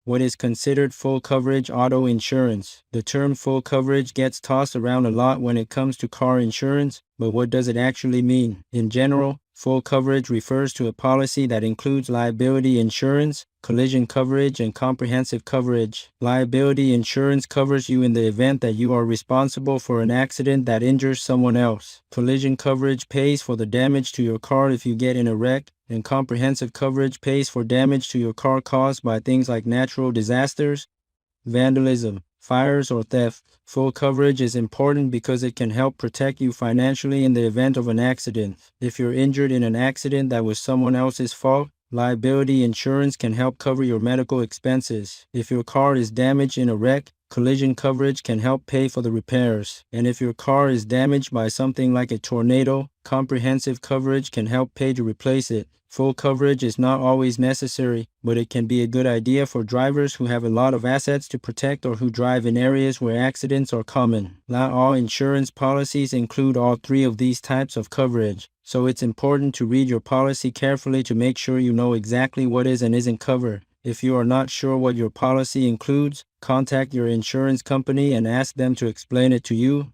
What is considered full coverage auto insurance? The term full coverage gets tossed around a lot when it comes to car insurance, but what does it actually mean? In general, full coverage refers to a policy that includes liability insurance, collision coverage, and comprehensive coverage. Liability insurance covers you in the event that you are responsible for an accident that injures someone else. Collision coverage pays for the damage to your car if you get in a wreck, and comprehensive coverage pays for damage to your car caused by things like natural disasters, vandalism, fires, or theft. Full coverage is important because it can help protect you financially in the event of an accident. If you're injured in an accident that was someone else's fault, liability insurance can help cover your medical expenses. If your car is damaged in a wreck, collision coverage can help pay for the repairs. And if your car is damaged by something like a tornado, comprehensive coverage can help pay to replace it. Full coverage is not always necessary, but it can be a good idea for drivers who have a lot of assets to protect or who drive in areas where accidents are common. Not all insurance policies include all three of these types of coverage, so it's important to read your policy carefully to make sure you know exactly what is and isn't covered. If you are not sure what your policy includes, contact your insurance company and ask them to explain it to you.